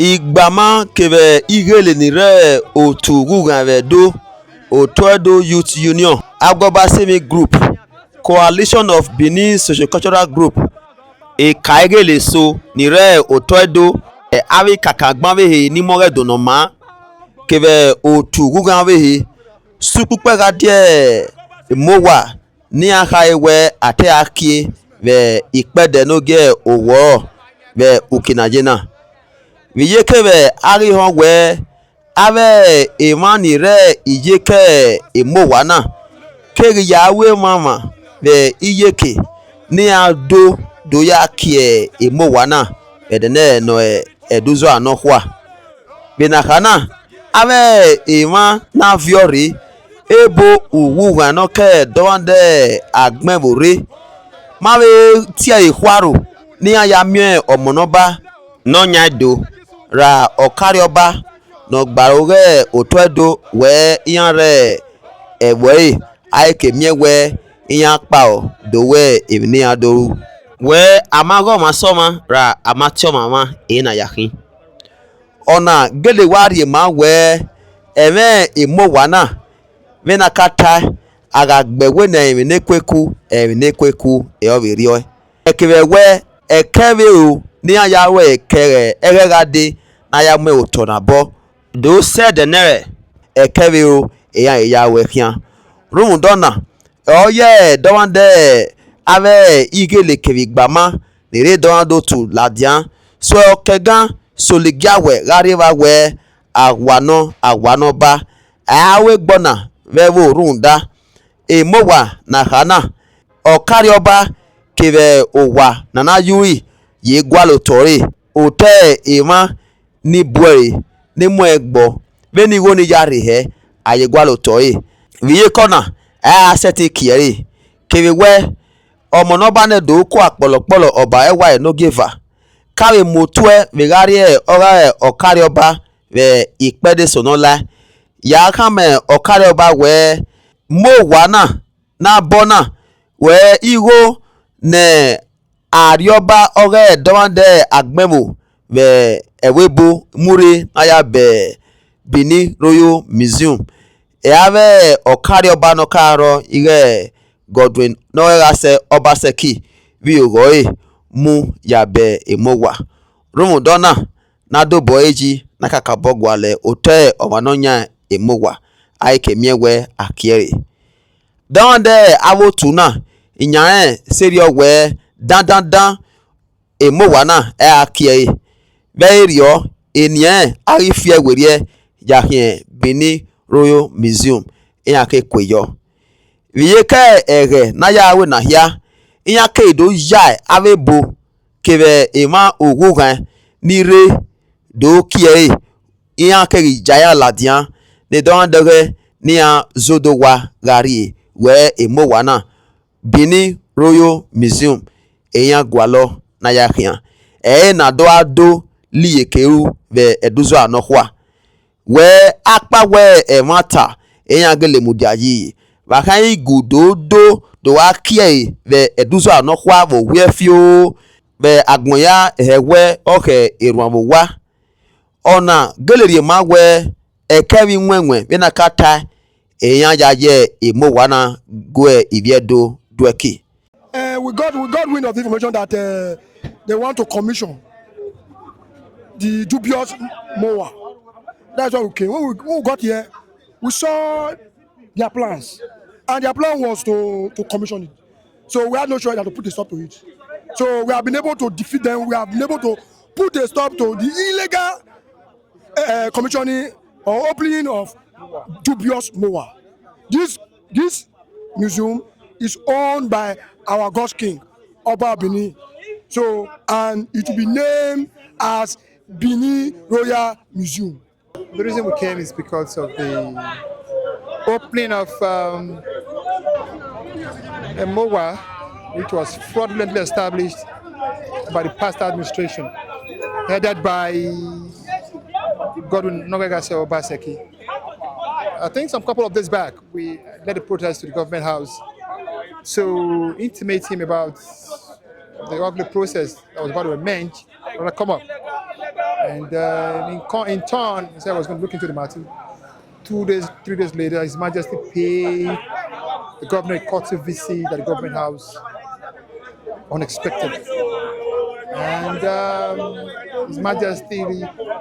Igbama keve igele nire otu do Otedo Youth Union, Aiguobasinmwin group, Coalition of Benin Socio-Cultural Group, e kaigele so nire Otedo avi kakagban vehe ni more donoma keve otu vehe sukupe gadie MOWAA ni aka ewe ate akie ve ikpede noge owo ve ukinajena viye ve arihon we ave emani re iyeke MOWAA na keri yawe mama ve iyeke ni ado do ya kie MOWAA na edene no eduzo anokwa benakana ave ema na viori ebo uwu anoke dowande agbebore mawe tia ikwaro ni aya mie omonoba no nyado ra okarioba no gbaroge Otedo we iyanre ewe aike miewe iyan pa o dowe evini adoru we amago masoma ra amatio mama ina yakin ona gele wari ma we eme MOWAA na vena kata agagbewe na eminekweku eovirio ekewe ekeve o ni ayawe ekere eregade na ya me otonabo do said nere ekeve o eyawe kian rumu dona oye dowande ave igele kevigbama nere dowando tu ladian so okegan soligiawe rariva we awano ba awe gbona vevo runda MOWAA na hana okarioba keve owa nana yui ye gwalo tori ote ema ni buere ni mo egbo beni wo ni yari he aye gwalo tori viye kona aseti kiere keve we omo no ba ne do ko apolopolo oba ewa no giver kawe motue vigari ora okarioba ve ikpede sonola ya kame okarioba we MOWAA na bona we igo ne arioba ore dowande agbemo ve ewebo muri aya be Benin Royal Museum ave okarioba no karo ire Godwin no erase obaseki vi ogoe mu ya be MOWAA rumu dona na do boeji na kakabogwale ote omanonya MOWAA aike miewe akiere donde avotu na inyan serio we dan MOWAA na akiere verio enien arifie werie yahien Benin Royal Museum iyake kweyo viyeke ere na yawe na hia iyake do ya avebo keve ema ogugan nire do kie iyake jaya ladian ne donde ni a zodowa gari we MOWAA na Benin Royal Museum eyan gwalo na yakian na do ado liyekeru ve eduzo anokwa we akpa we mata eyan gele mudiayi bakan igudo do akie ve eduzo anokwa wo wefio ve agbonya ewe oke eruamowa ona gelerie ma we ekevi nwenwe bena kata eyan yaye MOWAA na go iviedo dueki. We got wind of information that they want to commission the dubious MOWAA. That's why we came. When we got here, we saw their plans, and their plan was to commission it. So we had no choice than to put a stop to it. So we have been able to defeat them. We have been able to put a stop to the illegal commissioning or opening of dubious MOWAA. This museum is owned by our God's King, Oba Benin. So, and it will be named as Benin Royal Museum. The reason we came is because of the opening of a MOWAA, which was fraudulently established by the past administration, headed by Godwin Obaseki. I think some couple of days back, we led a protest to the government house to intimate him about the ugly process that was about to emerge when I come up. And in turn, he said I was going to look into the matter. 2 days, 3 days later, His Majesty paid the governor a courtesy visit at the government house unexpectedly. And His Majesty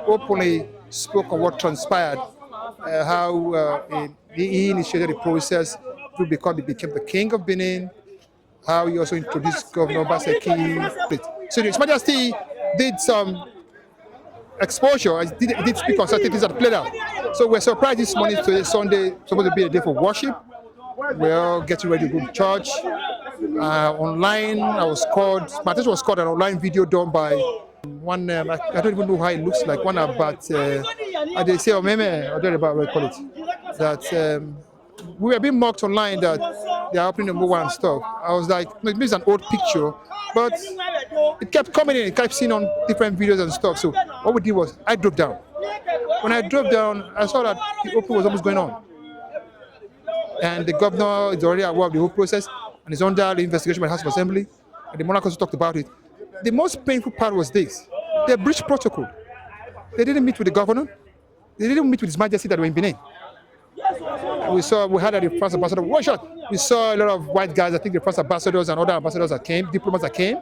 openly spoke on what transpired, how he initiated the process to become the king of Benin, how he also introduced Governor Obaseki. So His Majesty did some exposure. I did speak on certain things that played out. So we're surprised this morning, today, Sunday, supposed to be a day for worship. We're all getting ready to go to church. Online, my attention was called an online video done by one, I don't even know how it looks like, one about, they say, or maybe, I don't know about what I call it, that we were being mocked online that they are opening the MOWAA and stuff. I was like, no, this is an old picture, but it kept coming in, it kept seeing on different videos and stuff. So what we did was, I drove down. When I drove down, I saw that the opening was almost going on. And the governor is already aware of the whole process and is under the investigation by the House of Assembly. And the monarch also talked about it. The most painful part was this. They breached protocol. They didn't meet with the governor. They didn't meet with His Majesty that were in Benin. We had at the France ambassador, one shot. We saw a lot of white guys, I think the France ambassadors and other ambassadors that came, diplomats that came.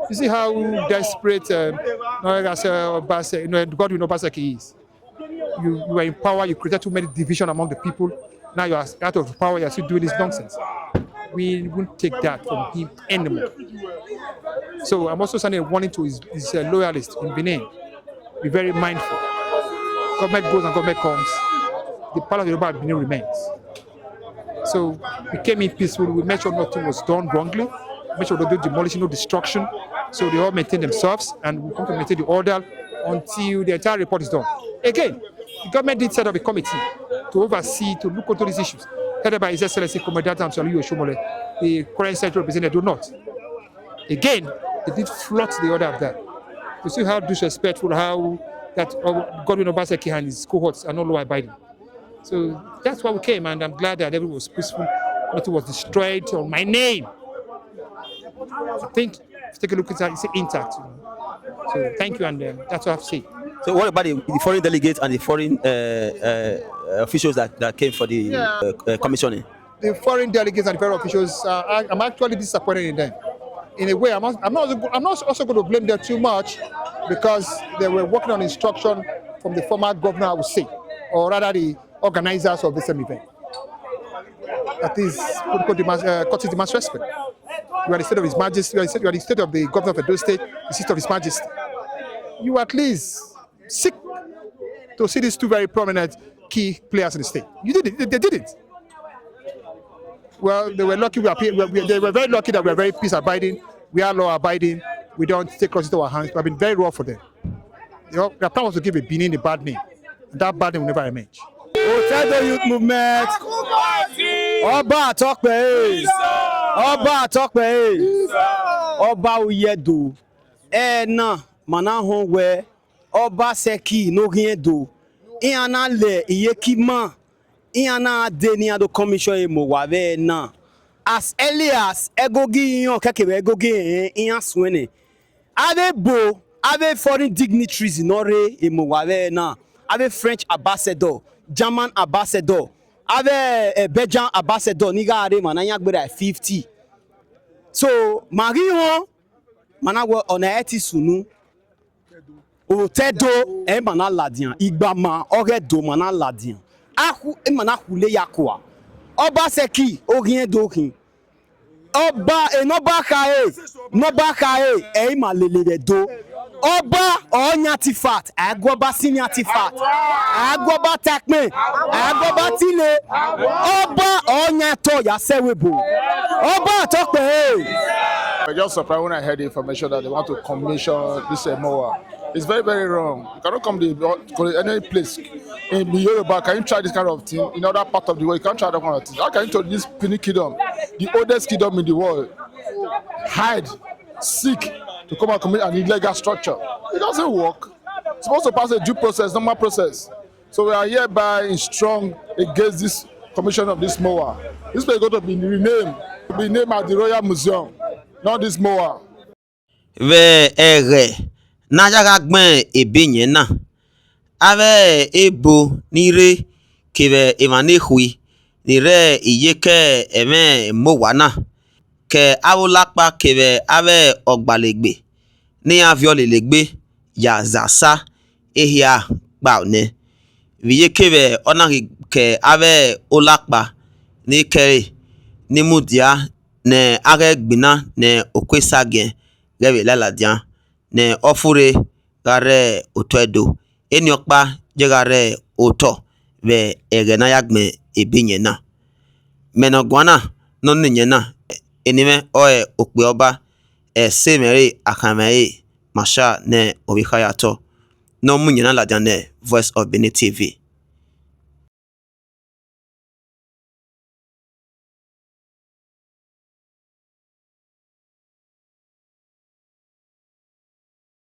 You see how desperate God will Obaseki is. You were in power, you created too many divisions among the people. Now you are out of power, you are still doing this nonsense. We won't take that from him anymore. So I'm also sending a warning to his loyalists in Benin. Be very mindful. Government goes and government comes. The power of the Yoruba Benin remains. So we came in peacefully. We made sure nothing was done wrongly. Make sure they do demolition, no destruction. So they all maintain themselves, and we come to maintain the order until the entire report is done. Again, the government did set up a committee to oversee, to look into these issues, headed by His Excellency Commandant Amsaliu Oshomole, the current Central Representative North. Again, they did flout the order of that. You see how disrespectful, how that Godwin Obaseki and his cohorts are not law abiding. So that's why we came, and I'm glad that everyone was peaceful. Nothing was destroyed on my name. I think, take a look at it, it's intact. So thank you, and that's what I have to say. So what about the foreign delegates and the foreign officials that came for the commissioning? The foreign delegates and the foreign officials, I'm actually disappointed in them. In a way, I'm not also going to blame them too much, because they were working on instruction from the former governor, I would say, or rather the organizers of the same event. That is courtesy demands respect. You are the state of His Majesty, you are the state of the governor of Edo State, the seat of His Majesty. You at least seek to see these two very prominent key players in the state. You did it. They did it. Well, they were lucky. They were very lucky that we are very peace-abiding. We are law-abiding. We don't take us into our hands. We have been very raw for them. Their plan was to give a Benin a bad name, and that bad name will never emerge. Otedo Youth Movement. Ọba àtọ́pẹ́ Ọba àtọ́pẹ́ Ọba Oyedo na mana hongwe Obaseki no Edo iana le iyekima iana adeni ado commission MOWAA na as early as egogi yon kekebe egogi ian swene ave foreign dignitaries in ore MOWAA na ave French ambassador, German ambassador, ave Belgian ambassador niga are mananya gbere 50. So mariho manawo ona eti sunu Otedo mana ladian igbama Oredo mana ladian ahu mana hule yakwa Obaseki orien dokin Oba enoba kae ma lele do Oba onyatifat Aiguobasinmwin Aiguobatakme Aiguobatile Oba onyato yasewebo Oba atokpe. I just surprised when I heard the information that they want to commission this MOWAA. It's very, very wrong. You cannot come to any place in Yoruba. Can you try this kind of thing in other part of the world? You can't try that kind of thing. How can you tell this Benin kingdom, the oldest kingdom in the world, hide, seek to come and commit an illegal structure? It doesn't work. It's supposed to pass a due process, normal process. So we are hereby strong against this commission of this MOWAA. This place is going to be renamed at the Royal Museum, not this MOWAA. na yaga gben ebenye na ave ebo nire kebe emane hui nire iyeke eme MOWAA na ke awolakpa kebe ave ogbalegbe ni aviolelegbe ya zasa ehia baune viye kebe ona ke ave olakpa ni kere ni mudia ne age gbina ne okwesage gebe laladia ne ofure gare Otedo eniokpa jegare oto ve egena yagme ebinye na menogwana no ninye na enime oe okpe oba semere akamere masha ne obikayato no munye na ladiane Voice of Benin TV.